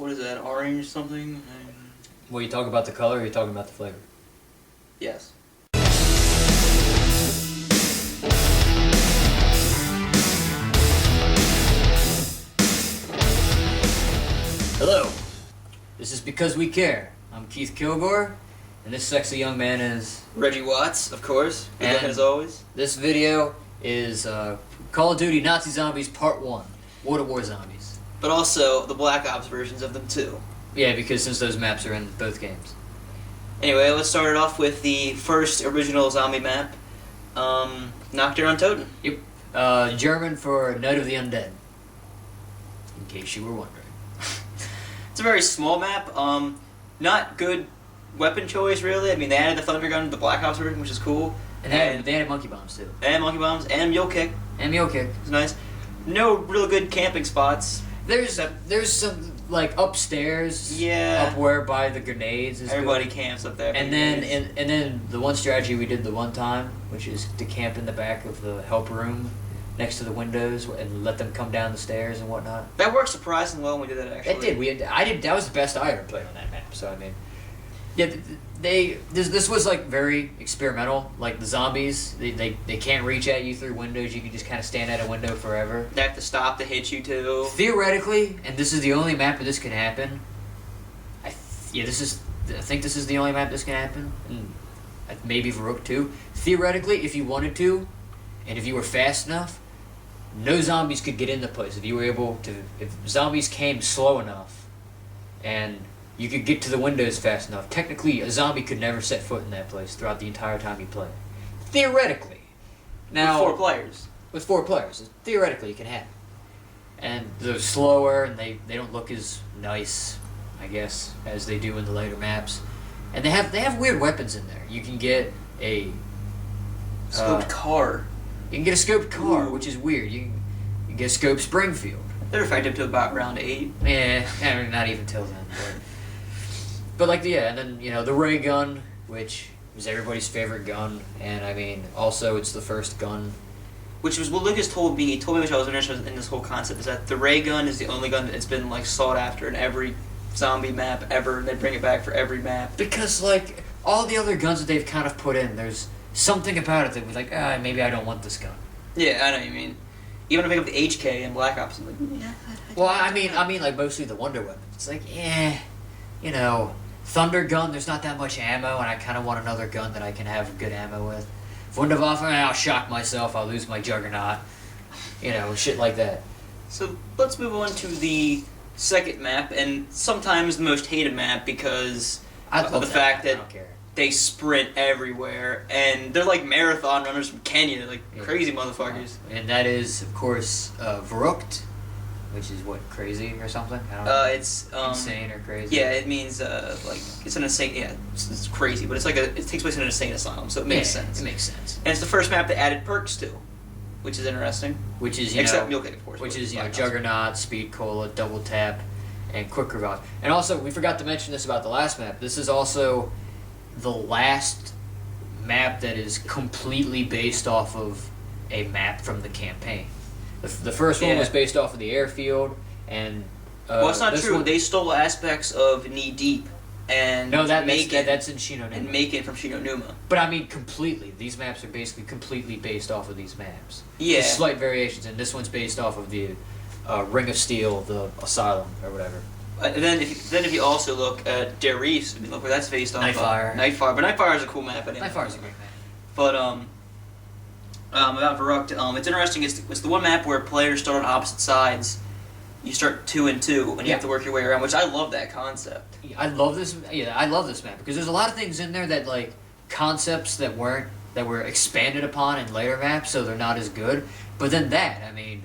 what is that, orange something? Well, you talking about the color or are you talking about the flavor? Yes. Hello, this is Because We Care. I'm Keith Kilgore, and this sexy young man is... Reggie Watts, of course, good And looking as always. This video is Call of Duty Nazi Zombies Part 1, World at War Zombies. But also the Black Ops versions of them too. Yeah, because since those maps are in both games. Anyway, let's start it off with the first original zombie map, Nocturne on Toten. Yep, German for Night of the Undead, in case you were wondering. It's a very small map, not good weapon choice really. I mean, they added the Thunder Gun to the Black Ops version, which is cool. And they added monkey bombs too. And monkey bombs, and mule kick. And mule kick. It's nice. No real good camping spots. There's some, like, upstairs, Yeah. up where by the grenades is Everybody good. camps up there. And then the one strategy we did the one time, which is to camp in the back of the help room next to the windows and let them come down the stairs and whatnot. That worked surprisingly well when we did that, actually. It did. That was the best I ever played on that map. So I mean, yeah, this was like very experimental. Like the zombies, they can't reach at you through windows. You can just kind of stand at a window forever. They have to stop to hit you too. Theoretically, and this is the only map where this can happen. I think this is the only map this can happen. And maybe Varrook too. Theoretically, if you wanted to, and if you were fast enough, no zombies could get in the place. If you were able to, if zombies came slow enough, and you could get to the windows fast enough, technically a zombie could never set foot in that place throughout the entire time you play. Theoretically. Now, With 4 players. Theoretically it can happen. And they're slower, and they don't look as nice, I guess, as they do in the later maps. And they have weird weapons in there. You can get a Scoped car. You can get a scoped car, Ooh. which is weird. You can get a scoped Springfield. They're effective to about round 8. Yeah, not even till then. But like, and then, the ray gun, which is everybody's favorite gun, and I mean, also it's the first gun. Which was what Lucas told me. He told me, which I was interested in this whole concept, is that the ray gun is the only gun that's been like sought after in every zombie map ever, and they bring it back for every map. Because like all the other guns that they've kind of put in, there's something about it that was like, maybe I don't want this gun. Yeah, I know what you mean. Even if I pick up the HK in Black Ops, I'm like, yeah. Well, I mean, like mostly the Wonder Weapons. It's like, Thunder Gun. There's not that much ammo, and I kind of want another gun that I can have good ammo with. Wunderwaffe, I'll shock myself. I'll lose my Juggernaut. Shit like that. So let's move on to the second map, and sometimes the most hated map because of the fact that they sprint everywhere, and they're like marathon runners from Kenya. They're like crazy motherfuckers. And that is, of course, Verrückt, which is what, crazy or something? I don't know. It's insane or crazy. Yeah, it means like it's an insane. Yeah, it's crazy, but it's like it takes place in an insane asylum, so it makes sense. It makes sense. And it's the first map that added perks to, which is interesting. Which is except mule kick, of course. Which is Juggernaut, Speed Cola, Double Tap, and Quick Revive. And also, we forgot to mention this about the last map. This is also the last map that is completely based off of a map from the campaign. The first one was based off of the airfield, and well, it's not true. They stole aspects of Knee Deep and that's in Shino Numa. And Macon from Shino Numa. But I mean, completely. These maps are basically completely based off of these maps. Yeah. There's slight variations, and this one's based off of the Ring of Steel, the Asylum, or whatever. And then if you also look at Der Reefs, look where that's based off. Nightfire. Nightfire, but Nightfire is a cool map. Anyway. Nightfire is a great map. But about Verrückt, it's interesting. It's the one map where players start on opposite sides. You start 2 and 2, and you have to work your way around. Which I love that concept. I love this. Yeah, I love this map because there's a lot of things in there that like concepts that were expanded upon in later maps, so they're not as good. But then I mean,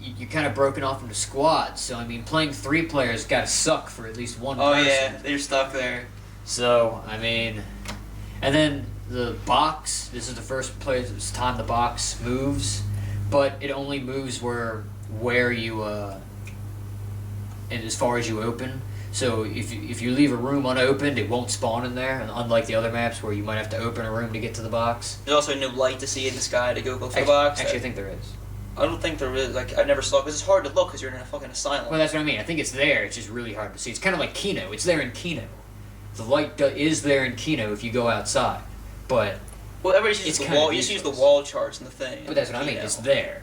you kind of broken off into squads. So I mean, playing 3 players got to suck for at least one person. Oh yeah, they're stuck there. So I mean, and then the box. This is the first time the box moves, but it only moves where you and as far as you open. So if you leave a room unopened, it won't spawn in there, and unlike the other maps where you might have to open a room to get to the box. There's also no light to see in the sky to go for the box. Actually, I think there is. I don't think there is. Like, I never saw because it's hard to look because you're in a fucking asylum. Well, that's what I mean. I think it's there. It's just really hard to see. It's kind of like Kino. It's there in Kino. The light is there in Kino if you go outside, but well, everybody uses the wall. You just use the wall charts in the thing. But that's what I mean. It's there.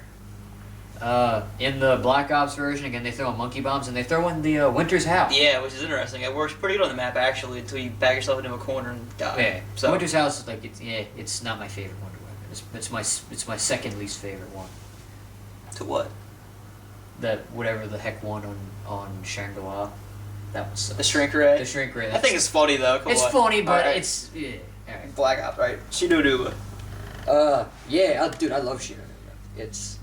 In the Black Ops version, again, they throw in monkey bombs and they throw in the Winter's House. Yeah, which is interesting. It works pretty good on the map actually until you back yourself into a corner and die. Yeah. So Winter's House is like it's not my favorite Wonder Weapon. It's my second least favorite one. To what? That whatever the heck one on Shangri-La. That was the shrink ray. The shrink ray. I think it's funny though. It's funny, but it's yeah. All right. Black Ops, right? Shinoduba. Dude, I love Shinoduba. It's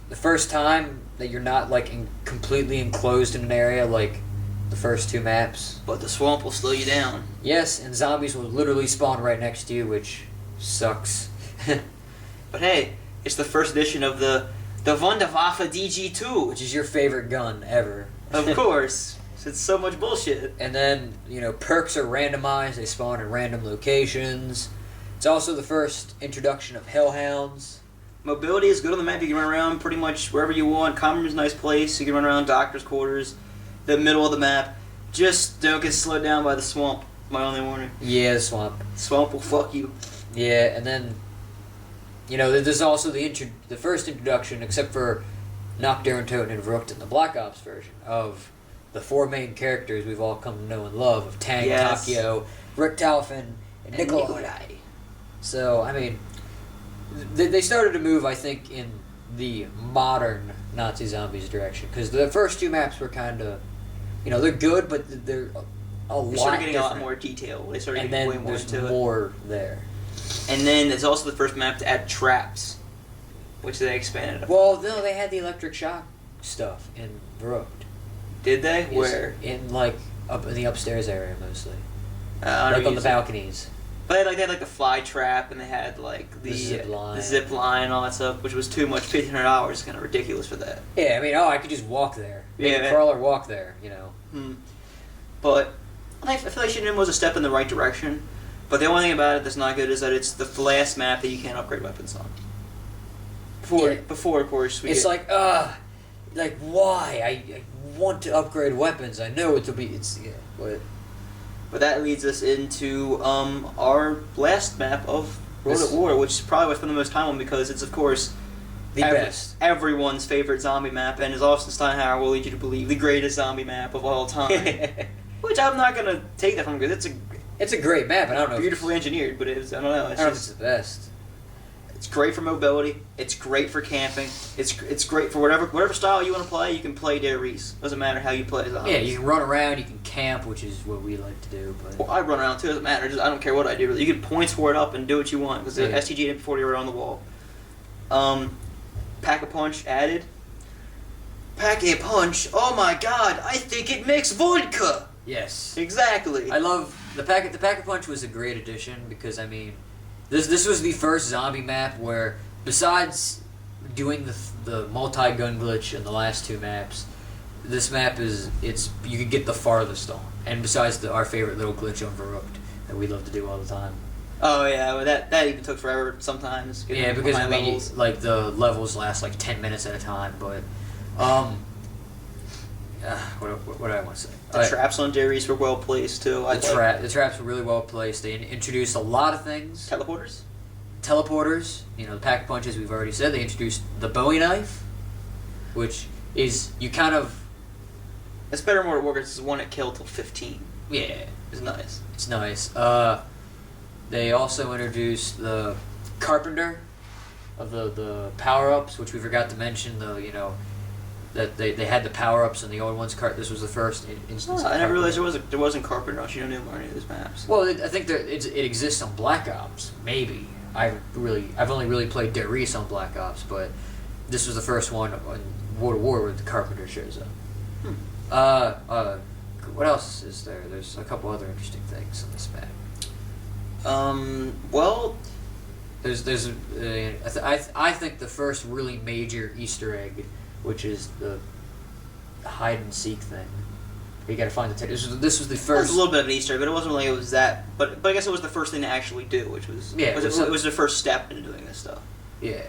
the first time that you're not like completely enclosed in an area like the first two maps. But the swamp will slow you down. Yes, and zombies will literally spawn right next to you, which sucks. But hey, it's the first edition of the Wunderwaffe DG2, which is your favorite gun ever. Of course. It's so much bullshit. And then, perks are randomized. They spawn in random locations. It's also the first introduction of hellhounds. Mobility is good on the map. You can run around pretty much wherever you want. Common is a nice place. You can run around doctor's quarters, the middle of the map. Just don't get slowed down by the swamp. My only warning. Yeah, the swamp. Swamp will fuck you. Yeah, and then, there's also the first introduction, except for Nocturne, Toten, and Vrooked in the Black Ops version, of the four main characters we've all come to know and love of Tang, yes. Takio, Rick Talfin, and Nikolai. So, I mean, they started to move, I think, in the modern Nazi zombies direction. Because the first two maps were kind of, they're good, but they're a lot different. They started getting a lot more detail. They started getting way more into it. And then there's more there. And then it's also the first map to add traps, which they expanded upon. Well, no, they had the electric shock stuff in Vrooked. Did they? Where? In up in the upstairs area mostly. Like on the balconies. But they had the fly trap and they had the zip line and all that stuff, which was too much. $1,500 kind of ridiculous for that. Yeah, I mean, I could just walk there. Crawl or walk there, But I feel like Shinoduba was a step in the right direction. But the only thing about it that's not good is that it's the last map that you can't upgrade weapons on. Before of course, it's why? I want to upgrade weapons. I know it will be. But that leads us into our last map of World at War, which is probably what I spend the most time on because it's of course the best, everyone's favorite zombie map, and as Austin Steinhauer will lead you to believe, the greatest zombie map of all time. Which I'm not gonna take that from because it's a great map, and I don't know. Beautifully engineered, but I don't know. I don't know if it's the best. It's great for mobility. It's great for camping. It's great for whatever style you want to play. You can play Der Riese. Doesn't matter how you play zombies. Yeah, you can run around. You can camp, which is what we like to do. But well, I run around too. Doesn't matter. I don't care what I do. You get points for it up and do what you want because the STG and MP40 are on the wall. Pack-a-Punch added. Pack-a-Punch. Oh my God! I think it makes vodka. Yes. Exactly. I love the Pack-a-Punch was a great addition because I mean. This was the first zombie map where, besides doing the multi-gun glitch in the last two maps, this map you could get the farthest on. And besides our favorite little glitch on Vrooked that we love to do all the time. Oh yeah, well, that even took forever sometimes. Yeah, because the levels last 10 minutes at a time. But what do I want to say? The traps on Der Riese were well placed too. The traps were really well placed. They introduced a lot of things. Teleporters. The pack punches we've already said. They introduced the Bowie knife, which is you kind of. It's better more work. It's one that killed till 15. Yeah, it's nice. It's nice. They also introduced the Carpenter of the power ups, which we forgot to mention. That they had the power-ups in the old ones. This was the first instance. I never realized there wasn't Carpenter on Shinoduba or any of those maps. Well, I think it exists on Black Ops. Maybe I've only really played Der Riese on Black Ops, but this was the first one on World at War where the Carpenter shows up. What else is there? There's a couple other interesting things on this map. Well, there's I think the first really major Easter egg, which is the hide and seek thing. You got to find the this was the first. It was a little bit of an Easter egg, but it wasn't like it was that. But I guess it was the first thing to actually do, which was it was the first step into doing this stuff. Yeah.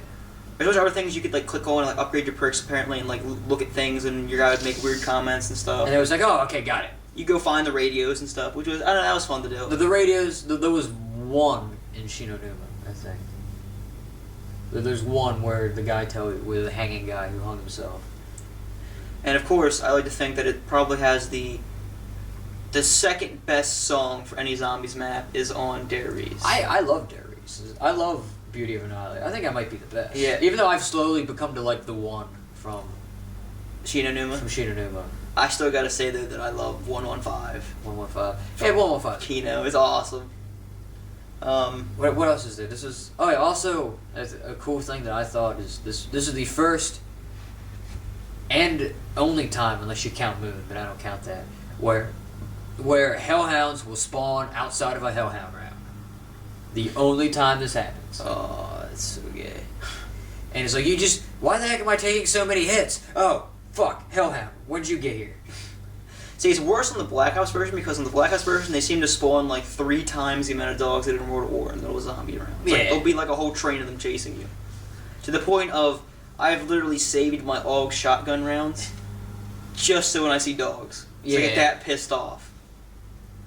There's other things you could like click on and like upgrade your perks apparently, and like look at things, and your guy would make weird comments and stuff. And it was like, oh, okay, got it. You go find the radios and stuff, which was I don't know, that was fun to do. The radios, there was one in Shinonuma, I think. There's one where the guy with the hanging guy who hung himself. And of course, I like to think that it probably has the second best song for any zombies map is on Dairies. I love Dairies. I love Beauty of Annihilate. I think I might be the best. Yeah. Even though I've slowly become to like the one from Shinonuma. I still gotta say though that I love 115. 115. Hey, 115. Kino is awesome. What else is there? This is also a cool thing that I thought is this is the first and only time, unless you count Moon, but I don't count that, where hellhounds will spawn outside of a hellhound round. The only time this happens. Oh, that's so gay. And it's like, why the heck am I taking so many hits? Oh, fuck, hellhound, when did you get here? See, it's worse on the Black Ops version, because in the Black Ops version, they seem to spawn like 3 times the amount of dogs that in World War in the middle of zombie rounds. Yeah. Like, there'll be like a whole train of them chasing you. To the point of, I've literally saved my AUG shotgun rounds just so when I see dogs. So I get that pissed off.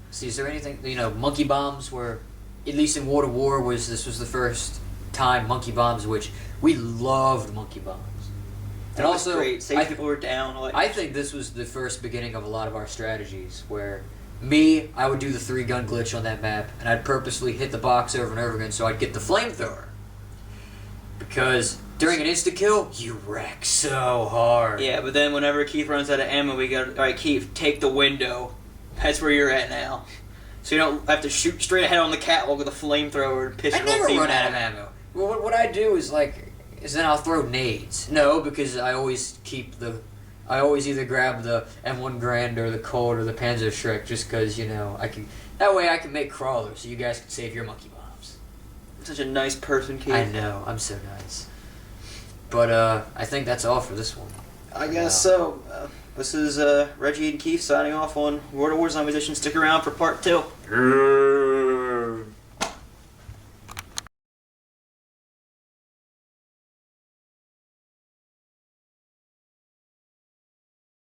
See, is there anything, monkey bombs were, at least in World of War, this was the first time monkey bombs, which we loved monkey bombs. And also, great. Save people were down. I think this was the first beginning of a lot of our strategies, where I would do the 3-gun glitch on that map, and I'd purposely hit the box over and over again so I'd get the flamethrower. Because during an insta-kill, you wreck so hard. Yeah, but then whenever Keith runs out of ammo, we go, alright Keith, take the window. That's where you're at now. So you don't have to shoot straight ahead on the catwalk with a flamethrower and piss your whole team I never run out of ammo. Well, what I do is then I'll throw nades. No, because I always either grab the M1 Grand or the Colt or the Panzer Shrek just because, that way I can make crawlers so you guys can save your monkey bombs. Such a nice person, Keith. I know, I'm so nice. But I think that's all for this one. I guess so. This is Reggie and Keith signing off on World of War Zombies Edition. Stick around for part 2.